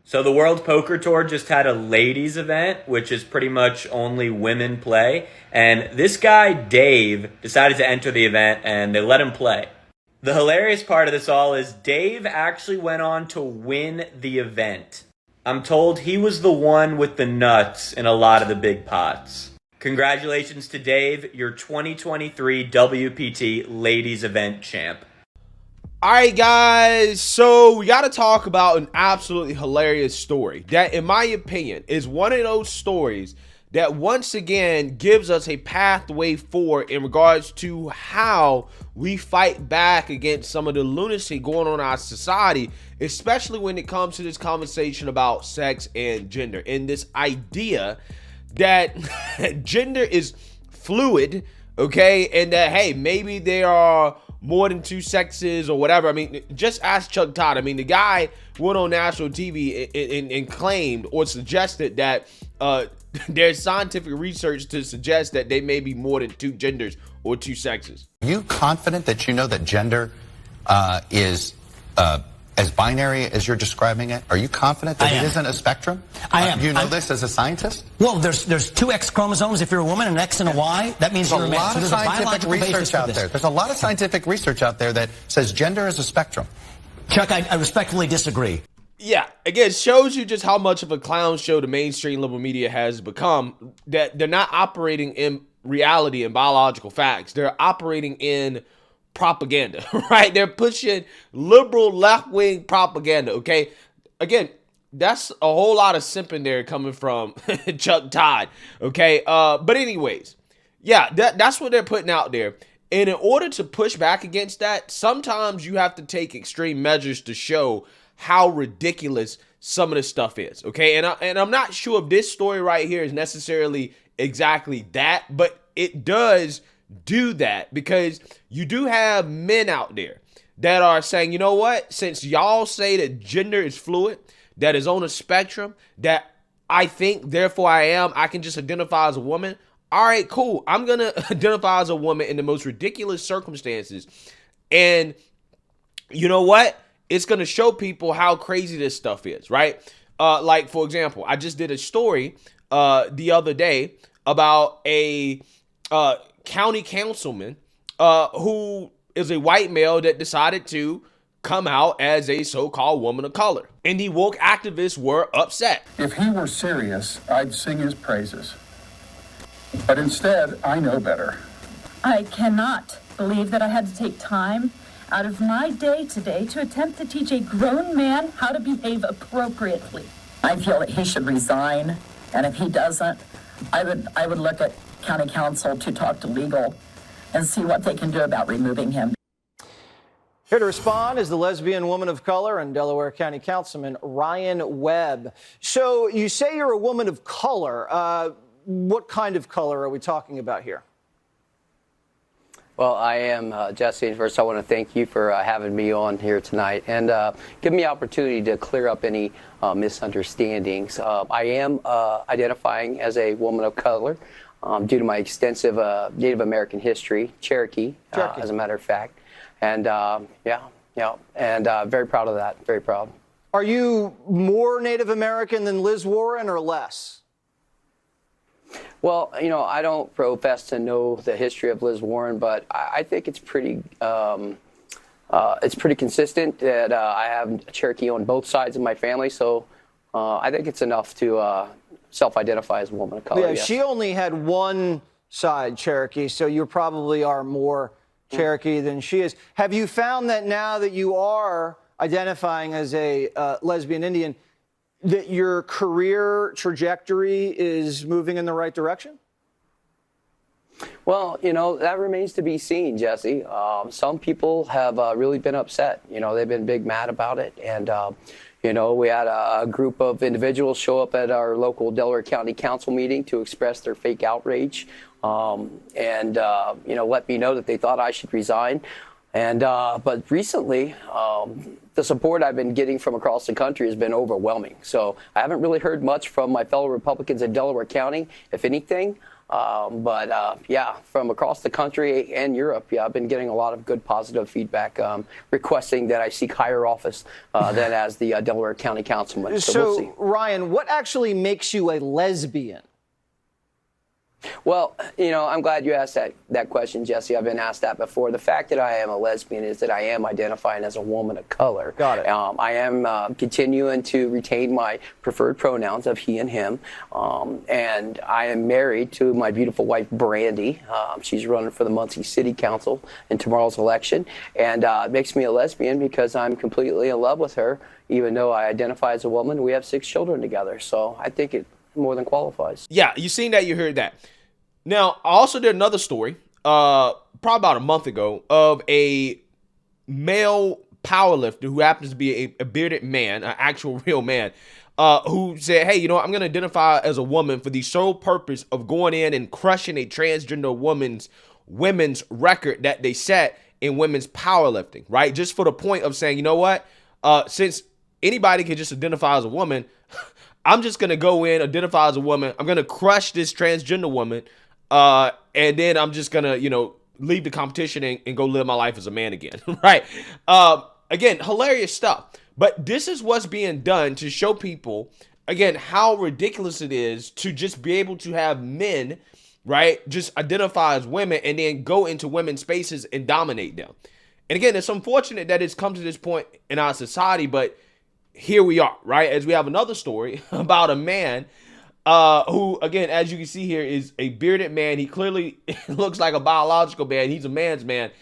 So the World Poker Tour just had a ladies event, which is pretty much only women play. And this guy, Dave, decided to enter the event and they let him play. The hilarious part of this all is Dave actually went on to win the event. I'm told he was the one with the nuts in a lot of the big pots. Congratulations to Dave, your 2023 WPT ladies event champ. All right, guys, so we got to talk about an absolutely hilarious story that, in my opinion, is one of those stories that once again gives us a pathway forward in regards to how we fight back against some of the lunacy going on in our society, especially when it comes to this conversation about sex and gender, and this idea that gender is fluid, okay, and that, hey, maybe there are more than two sexes or whatever. I mean, just ask Chuck Todd. I mean, the guy went on national TV and claimed or suggested that there's scientific research to suggest that they may be more than two genders or two sexes. Are you confident that you know that gender is as binary as you're describing it? Are you confident that it isn't a spectrum? I am. You know this as a scientist? Well, there's two X chromosomes if you're a woman, an X and a Y. That means you're a man. So there's a biological basis for this. There's a lot of scientific research out there that says gender is a spectrum. Chuck, I respectfully disagree. Yeah, again, shows you just how much of a clown show the mainstream liberal media has become, that they're not operating in reality and biological facts. They're operating in propaganda, right? They're pushing liberal left-wing propaganda, okay? Again, that's a whole lot of simping there coming from Chuck Todd, okay? But anyways, yeah, that's what they're putting out there. And in order to push back against that, sometimes you have to take extreme measures to show how ridiculous some of this stuff is, okay? And I'm not sure if this story right here is necessarily exactly that, but it does do that, because you do have men out there that are saying, you know what, since y'all say that gender is fluid, that is on a spectrum, that I think, therefore I can just identify as a woman. All right, cool. I'm going to identify as a woman in the most ridiculous circumstances. And you know what? It's going to show people how crazy this stuff is, right? Like, for example, I just did a story the other day about a county councilman who is a white male that decided to come out as a so-called woman of color. And the woke activists were upset. If he were serious, I'd sing his praises. But instead, I know better. I cannot believe that I had to take time out of my day today to attempt to teach a grown man how to behave appropriately. I feel that he should resign, and if he doesn't, I would look at county council to talk to legal and see what they can do about removing him. Here to respond is the lesbian woman of color and Delaware County Councilman Ryan Webb. So you say you're a woman of color. What kind of color are we talking about here? Well, I am, Jesse. First, I want to thank you for having me on here tonight and give me the opportunity to clear up any misunderstandings. I am identifying as a woman of color due to my extensive Native American history, Cherokee. As a matter of fact. And very proud of that, very proud. Are you more Native American than Liz Warren or less? Well, you know, I don't profess to know the history of Liz Warren, but I think it's pretty consistent that I have Cherokee on both sides of my family. So I think it's enough to self-identify as a woman of color. Yeah, yes. She only had one side, Cherokee, so you probably are more Cherokee than she is. Have you found that now that you are identifying as a lesbian Indian, that your career trajectory is moving in the right direction? Well, you know, that remains to be seen, Jesse. Some people have really been upset. You know, they've been big mad about it. And, you know, we had a group of individuals show up at our local Delaware County Council meeting to express their fake outrage and, you know, let me know that they thought I should resign. And but recently, the support I've been getting from across the country has been overwhelming. So I haven't really heard much from my fellow Republicans in Delaware County. If anything, Yeah, from across the country and Europe, yeah, I've been getting a lot of good positive feedback requesting that I seek higher office than as the Delaware County Councilman. So we'll see. Ryan, what actually makes you a lesbian? Well, I'm glad you asked that question, Jesse. I've been asked that before. The fact that I am a lesbian is that I am identifying as a woman of color. Got it. I am continuing to retain my preferred pronouns of he and him. And I am married to my beautiful wife, Brandy. She's running for the Muncie City Council in tomorrow's election. And it makes me a lesbian because I'm completely in love with her, even though I identify as a woman. We have 6 children together. So I think it more than qualifies. Yeah, you seen that, you heard that. Now, I also did another story, probably about a month ago, of a male powerlifter who happens to be a bearded man, an actual real man, who said, hey, I'm going to identify as a woman for the sole purpose of going in and crushing a transgender women's record that they set in women's powerlifting, right? Just for the point of saying, since anybody can just identify as a woman, I'm just going to go in, identify as a woman. I'm going to crush this transgender woman. And then I'm just going to, leave the competition and go live my life as a man again. Right. Again, hilarious stuff. But this is what's being done to show people, again, how ridiculous it is to just be able to have men, right, just identify as women and then go into women's spaces and dominate them. And again, it's unfortunate that it's come to this point in our society, but here we are, right? As we have another story about a man who, again, as you can see here, is a bearded man. He clearly looks like a biological man. He's a man's man.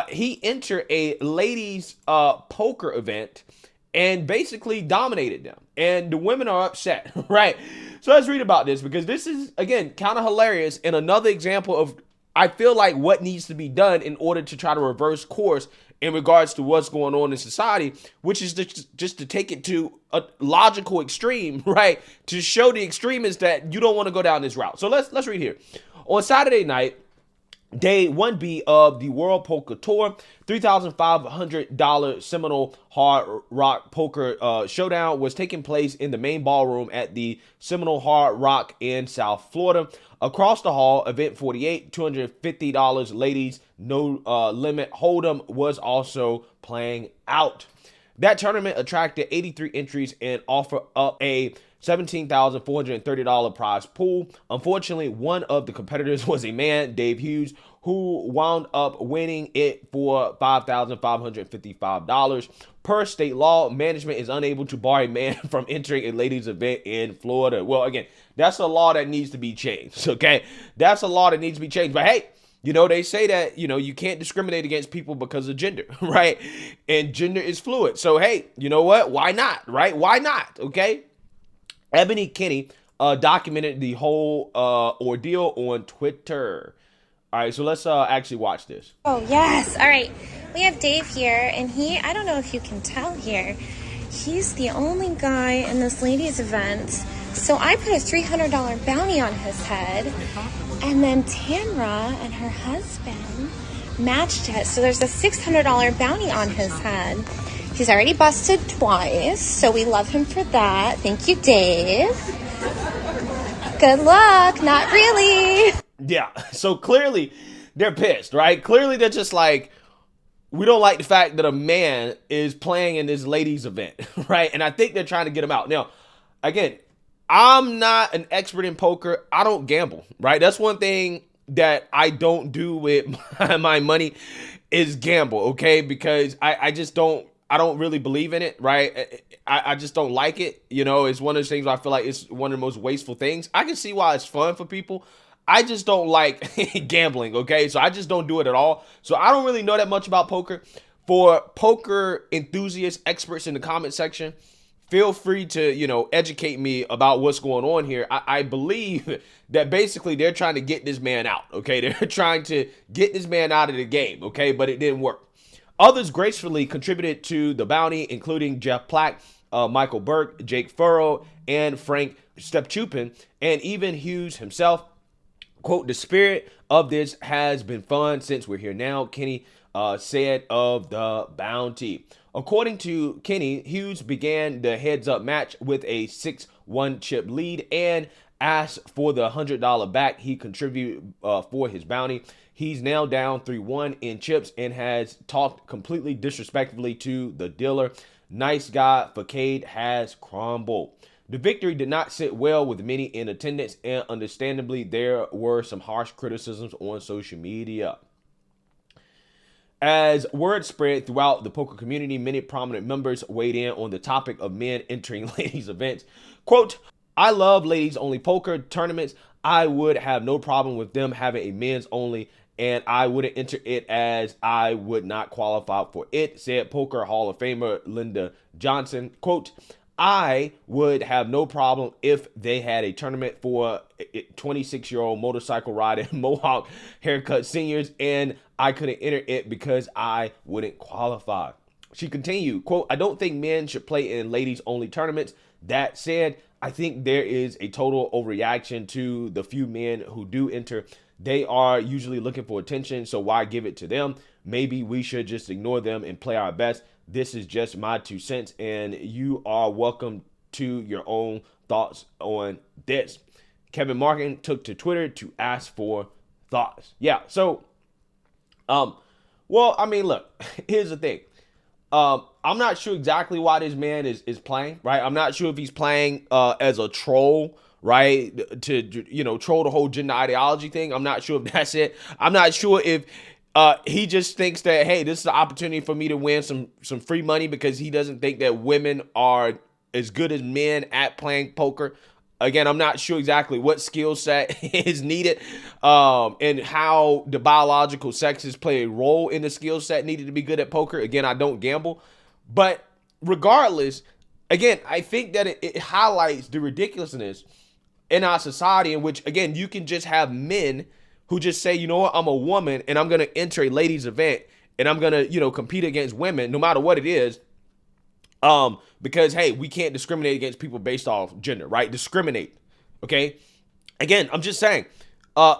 He entered a ladies' poker event and basically dominated them. And the women are upset, right? So let's read about this because this is, again, kind of hilarious and another example of, I feel like, what needs to be done in order to try to reverse course in regards to what's going on in society, which is just to take it to a logical extreme, right? To show the extremists that you don't want to go down this route. So let's read here. On Saturday night, Day 1B of the World Poker Tour, $3,500 Seminole Hard Rock Poker Showdown was taking place in the main ballroom at the Seminole Hard Rock in South Florida. Across the hall, event 48, $250 ladies, no limit Hold'em was also playing out. That tournament attracted 83 entries and offered up a $17,430 prize pool. Unfortunately, one of the competitors was a man, Dave Hughes, who wound up winning it for $5,555. Per state law, management is unable to bar a man from entering a ladies' event in Florida. Well, again, that's a law that needs to be changed, okay? That's a law that needs to be changed. But hey, they say that, you can't discriminate against people because of gender, right? And gender is fluid. So, hey, you know what? Why not, right? Why not, okay? Ebony Kinney documented the whole ordeal on Twitter. All right, so let's actually watch this. Oh, yes. All right. We have Dave here, and I don't know if you can tell here, he's the only guy in this ladies' event. So I put a $300 bounty on his head, and then Tamra and her husband matched it. So there's a $600 bounty on his head. He's already busted twice, so we love him for that. Thank you, Dave. Good luck. Not really. Yeah, so clearly they're pissed, right? Clearly they're just like, we don't like the fact that a man is playing in this ladies' event, right? And I think they're trying to get him out. Now, again, I'm not an expert in poker. I don't gamble, right? That's one thing that I don't do with my money is gamble, okay? Because I don't really believe in it, right? I just don't like it. It's one of those things where I feel like it's one of the most wasteful things. I can see why it's fun for people. I just don't like gambling, okay? So I just don't do it at all. So I don't really know that much about poker. For poker enthusiasts, experts in the comment section, feel free to, educate me about what's going on here. I believe that basically they're trying to get this man out, okay? They're trying to get this man out of the game, okay? But it didn't work. Others gracefully contributed to the bounty, including Jeff Plack, Michael Burke, Jake Furrow, and Frank Stepchupin, and even Hughes himself. Quote, the spirit of this has been fun since we're here now, Kenny said of the bounty. According to Kenny, Hughes began the heads-up match with a 6-1 chip lead and asked for the $100 back he contributed for his bounty. He's now down 3-1 in chips and has talked completely disrespectfully to the dealer. Nice guy Facade has crumbled. The victory did not sit well with many in attendance, and understandably, there were some harsh criticisms on social media. As word spread throughout the poker community, many prominent members weighed in on the topic of men entering ladies' events. Quote, I love ladies only poker tournaments. I would have no problem with them having a men's only, and I wouldn't enter it as I would not qualify for it, said Poker Hall of Famer Linda Johnson. Quote, I would have no problem if they had a tournament for 26-year-old motorcycle riding Mohawk haircut seniors, and I couldn't enter it because I wouldn't qualify. She continued, quote, I don't think men should play in ladies only tournaments. That said, I think there is a total overreaction to the few men who do enter. They are usually looking for attention, so why give it to them? Maybe we should just ignore them and play our best. This is just my 2 cents, and you are welcome to your own thoughts on this. Kevin Markin took to Twitter to ask for thoughts. Yeah, so, well, I mean, look, here's the thing. I'm not sure exactly why this man is playing, right? I'm not sure if he's playing as a troll, right? To, you know, troll the whole gender ideology thing. I'm not sure if that's it. I'm not sure if he just thinks that, hey, this is an opportunity for me to win some free money because he doesn't think that women are as good as men at playing poker. Again, I'm not sure exactly what skill set is needed and how the biological sexes play a role in the skill set needed to be good at poker. Again, I don't gamble. But regardless, again, I think that it highlights the ridiculousness in our society in which, again, you can just have men who just say, you know what, I'm a woman and I'm going to enter a ladies event and I'm going to, you know, compete against women no matter what it is. Because, hey, we can't discriminate against people based off gender, right? Discriminate. Okay. Again, I'm just saying, I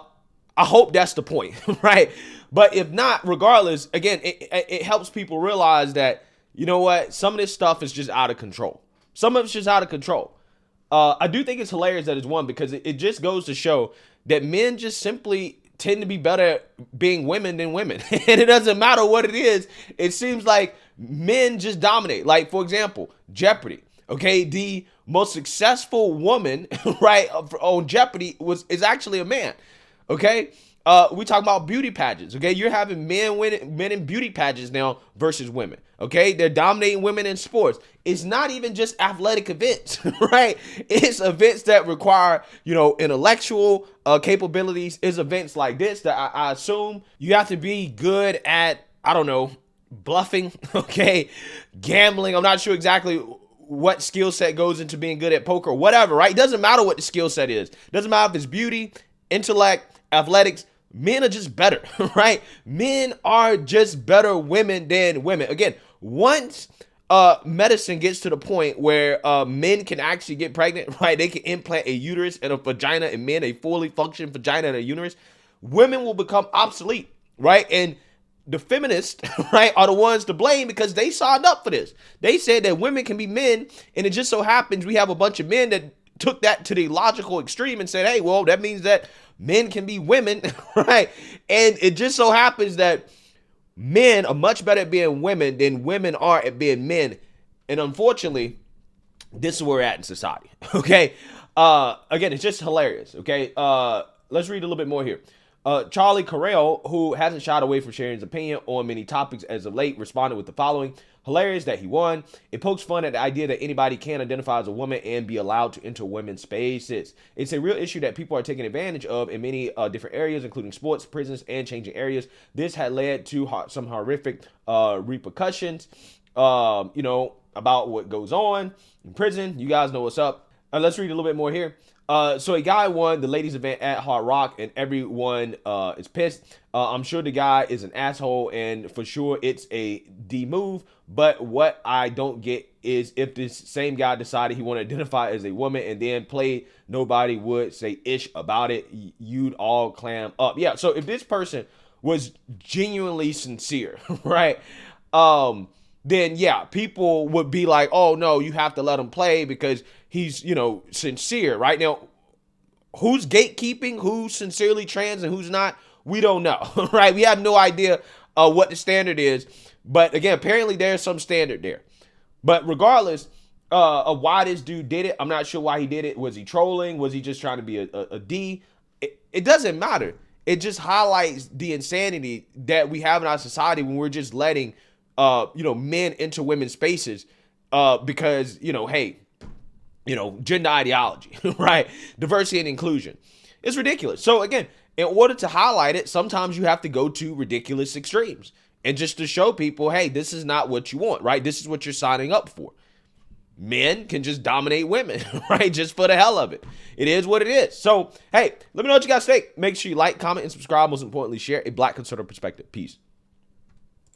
hope that's the point, right? But if not, regardless, again, it helps people realize that, you know what, some of this stuff is just out of control. Some of it's just out of control. I do think it's hilarious that it's won because it just goes to show that men just simply tend to be better at being women than women. And it doesn't matter what it is. It seems like men just dominate. Like, for example, Jeopardy. Okay, the most successful woman, right, on Jeopardy is actually a man. Okay, we talk about beauty pageants. Okay, you're having men in beauty pageants now versus women. Okay, they're dominating women in sports. It's not even just athletic events, right? It's events that require, you know, intellectual capabilities. It's events like this that I assume you have to be good at, I don't know, bluffing, okay, gambling. I'm not sure exactly what skill set goes into being good at poker or whatever, right? It doesn't matter what the skill set is. It doesn't matter if it's beauty, intellect, athletics. Men are just better, right? Men are just better women than women. Again, once medicine gets to the point where men can actually get pregnant, right? They can implant a uterus and a vagina in men, a fully functioning vagina and a uterus. Women will become obsolete, right? And the feminists, right, are the ones to blame because they signed up for this. They said that women can be men, and it just so happens we have a bunch of men that took that to the logical extreme and said, hey, well, that means that men can be women, right? And it just so happens that men are much better at being women than women are at being men. And unfortunately, this is where we're at in society, okay? Again, it's just hilarious, okay? Let's read a little bit more here. Charlie Carell, who hasn't shied away from sharing his opinion on many topics as of late, responded with the following. Hilarious that he won. It pokes fun at the idea that anybody can identify as a woman and be allowed to enter women's spaces. It's a real issue that people are taking advantage of in many different areas, including sports, prisons, and changing areas. This had led to some horrific repercussions, you know, about what goes on in prison. You guys know what's up. Let's read a little bit more here. So a guy won the ladies event at Hard Rock and everyone is pissed. I'm sure the guy is an asshole and for sure it's a D move. But what I don't get is if this same guy decided he wanted to identify as a woman and then play, nobody would say ish about it. You'd all clam up. Yeah. So if this person was genuinely sincere, right? then yeah, people would be like, oh no, you have to let him play because he's, you know, sincere. Right now, who's gatekeeping, who's sincerely trans and who's not, we don't know, right? We have no idea what the standard is. But again, apparently there's some standard there. But regardless of why this dude did it, I'm not sure why he did it. Was he trolling? Was he just trying to be a D? It doesn't matter. It just highlights the insanity that we have in our society when we're just letting, men into women's spaces because, hey, gender ideology, right? Diversity and inclusion. It's ridiculous. So again, in order to highlight it, sometimes you have to go to ridiculous extremes and just to show people, hey, this is not what you want, right? This is what you're signing up for. Men can just dominate women, right? Just for the hell of it. It is what it is. So, hey, let me know what you guys think. Make sure you like, comment, and subscribe. Most importantly, share a Black conservative perspective. Peace.